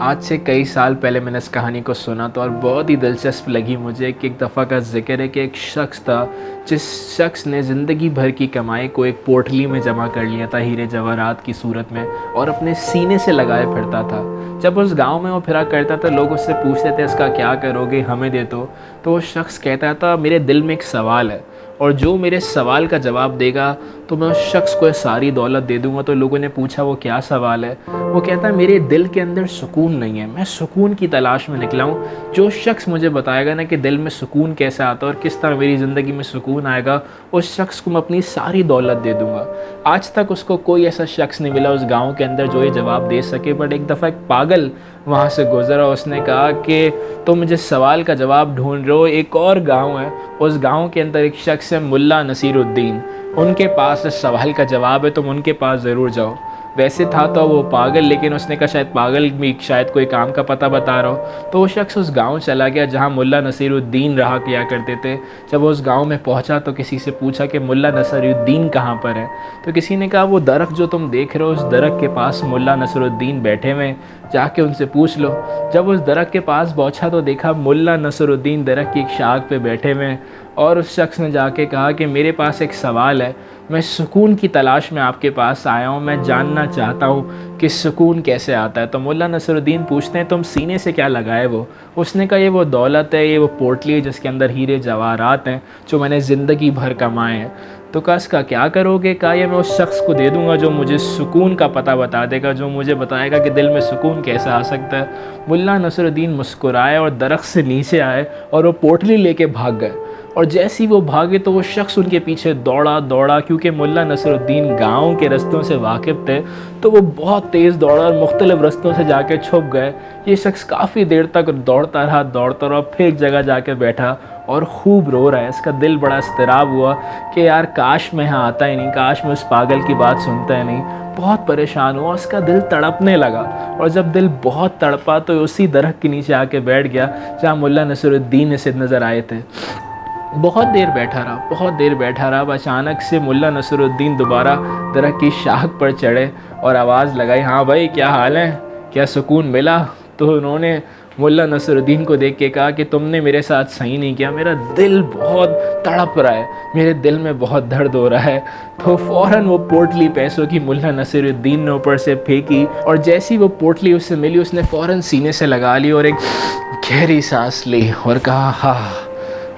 आज से कई साल पहले मैंने इस कहानी को सुना तो और बहुत ही दिलचस्प लगी मुझे कि एक दफ़ा का ज़िक्र है कि एक शख्स था जिस शख्स ने ज़िंदगी भर की कमाई को एक पोटली में जमा कर लिया था हीरे जवाहरात की सूरत में और अपने सीने से लगाए फिरता था। जब उस गांव में वो फिरा करता था लोग उससे पूछते थे इसका क्या करोगे, हमें दे दो। तो वो शख्स कहता था मेरे दिल में एक सवाल है और जो मेरे सवाल का जवाब देगा तो मैं उस शख्स को सारी दौलत दे दूंगा। तो लोगों ने पूछा वो क्या सवाल है। वो कहता है मेरे दिल के अंदर सुकून नहीं है, मैं सुकून की तलाश में निकला हूँ। जो शख्स मुझे बताएगा ना कि दिल में सुकून कैसे आता है और किस तरह मेरी ज़िंदगी में सुकून आएगा, उस शख्स को मैं अपनी सारी दौलत दे दूंगा। आज तक उसको कोई ऐसा शख्स नहीं मिला उस गाँव के अंदर जो ये जवाब दे सके। बट एक दफ़ा एक पागल वहाँ से गुजरा, उसने कहा कि तुम मुझे सवाल का जवाब ढूंढ रहे हो। एक और गांव है, उस गांव के अंदर एक शख्स है मुल्ला नसीरुद्दीन, उनके पास इस सवाल का जवाब है, तुम उनके पास ज़रूर जाओ। वैसे था तो वो पागल, लेकिन उसने कहा शायद पागल भी शायद कोई काम का पता बता रहा हो। तो वो शख्स उस गांव चला गया जहां मुल्ला नसीरुद्दीन रहा किया करते थे। जब वो उस गांव में पहुंचा तो किसी से पूछा कि मुल्ला नसीरुद्दीन कहाँ पर है। तो किसी ने कहा वो दरख्त जो तुम देख रहे हो उस दरख्त के पास मुल्ला नसीरुद्दीन बैठे हुए, जाके उनसे पूछ लो। जब उस दरख्त के पास पहुंचा तो देखा मुल्ला नसीरुद्दीन दरख्त की एक शाख पे बैठे हुए और उस शख्स ने जाके कहा कि मेरे पास एक सवाल है, मैं सुकून की तलाश में आपके पास आया हूँ, मैं जानना चाहता हूँ कि सुकून कैसे आता है। तो मुल्ला नसीरुद्दीन पूछते हैं तुम सीने से क्या लगाए वो। उसने कहा ये वो दौलत है, ये वो पोटली है जिसके अंदर हीरे जवाहरात हैं जो मैंने ज़िंदगी भर कमाए हैं। तो कहा इसका क्या करोगे। कहा ये मैं उस शख्स को दे दूंगा जो मुझे सुकून का पता बता देगा, जो मुझे बताएगा कि दिल में सुकून कैसे आ सकता है। मुल्ला नसीरुद्दीन मुस्कुराए और दरख्त से नीचे आए और वो पोटली लेके भाग गए। और जैसे ही वो भागे तो वो शख्स उनके पीछे दौड़ा दौड़ा, क्योंकि मुल्ला नसीरुद्दीन गाँव के रास्तों से वाकिफ़ थे तो वो बहुत तेज़ दौड़ा और मुख्तलिफ रास्तों से जाके छुप गए। ये शख्स काफ़ी देर तक दौड़ता रहा, फिर एक जगह जाके बैठा और खूब रो रहा है। इसका दिल बड़ा इस्तराब हुआ कि यार काश मैं यहाँ आता ही नहीं, काश मैं उस पागल की बात सुनता ही नहीं। बहुत परेशान हुआ, उसका दिल तड़पने लगा और जब दिल बहुत तड़पा तो उसी दरख्त के नीचे आके बैठ गया जहाँ मुल्ला नसीरुद्दीन इसे नज़र आए थे। बहुत देर बैठा रहा। अब अचानक से मुल्ला नसीरुद्दीन दोबारा दरख्त की शाख पर चढ़े और आवाज़ लगाई, हाँ भाई क्या हाल है, क्या सुकून मिला। तो उन्होंने मुल्ला नसीरुद्दीन को देख के कहा कि तुमने मेरे साथ सही नहीं किया, मेरा दिल बहुत तड़प रहा है, मेरे दिल में बहुत दर्द हो रहा है। तो फ़ौरन वो पोटली पैसों की मुल्ला नसीरुद्दीन ने ऊपर से फेंकी और जैसी वो पोटली उससे मिली उसने फ़ौरन सीने से लगा ली और एक गहरी सांस ली और कहा हाँ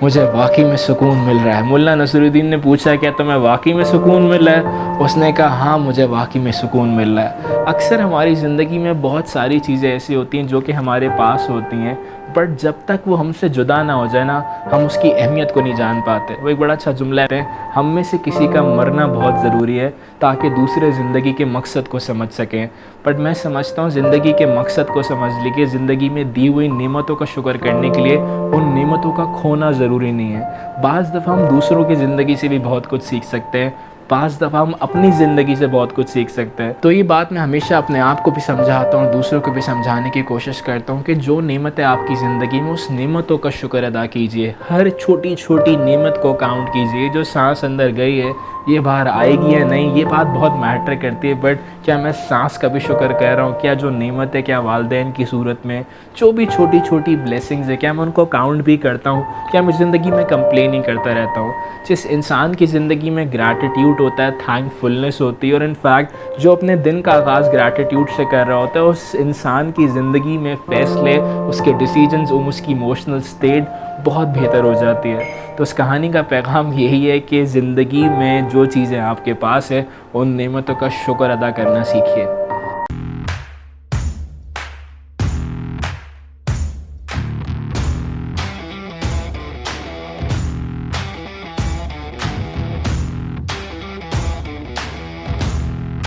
मुझे वाकई में सुकून मिल रहा है। मुल्ला नसीरुद्दीन ने पूछा क्या तुम्हें वाकई में सुकून मिल रहा है। उसने कहा हाँ मुझे वाकई में सुकून मिल रहा है। अक्सर हमारी ज़िंदगी में बहुत सारी चीज़ें ऐसी होती हैं जो कि हमारे पास होती हैं, बट जब तक वो हमसे जुदा ना हो जाए ना हम उसकी अहमियत को नहीं जान पाते। वो एक बड़ा अच्छा जुमला है, हम में से किसी का मरना बहुत ज़रूरी है ताकि दूसरे ज़िंदगी के मकसद को समझ सकें। बट मैं समझता हूँ ज़िंदगी के मकसद को समझ लीजिए, ज़िंदगी में दी हुई नेमतों का शुक्र करने के लिए उन नेमतों का खोना ज़रूरी नहीं है। बाज़ दफ़ा हम दूसरों की ज़िंदगी से भी बहुत कुछ सीख सकते हैं, बाज़ दफ़ा हम अपनी ज़िंदगी से बहुत कुछ सीख सकते हैं। तो ये बात मैं हमेशा अपने आप को भी समझाता हूँ, दूसरों को भी समझाने की कोशिश करता हूँ कि जो नेमत है आपकी ज़िंदगी में उस नेमतों का शुक्र अदा कीजिए। हर छोटी छोटी नेमत को काउंट कीजिए। जो सांस अंदर गई है ये बाहर आएगी या नहीं ये बात बहुत मैटर करती है, बट क्या मैं सांस का भी शुक्र कर रहा हूँ, क्या जो नेमत है, क्या वालिदैन की सूरत में जो भी छोटी छोटी ब्लेसिंग्स है क्या मैं उनको काउंट भी करता हूँ, क्या मैं ज़िंदगी में कंप्लेन ही करता रहता हूँ। जिस इंसान की ज़िंदगी में ग्रैटिट्यूड होता है, थैंकफुलनेस होती है और इनफैक्ट जो अपने दिन का आगाज़ ग्रैटिट्यूड से कर रहा होता है, उस इंसान की ज़िंदगी में फ़ैसले, उसके डिसीजंस, उसकी इमोशनल स्टेट बहुत बेहतर हो जाती है। तो इस कहानी का पैगाम यही है कि ज़िंदगी में जो चीज़ें आपके पास है उन नेमतों का शुक्र अदा करना सीखिए।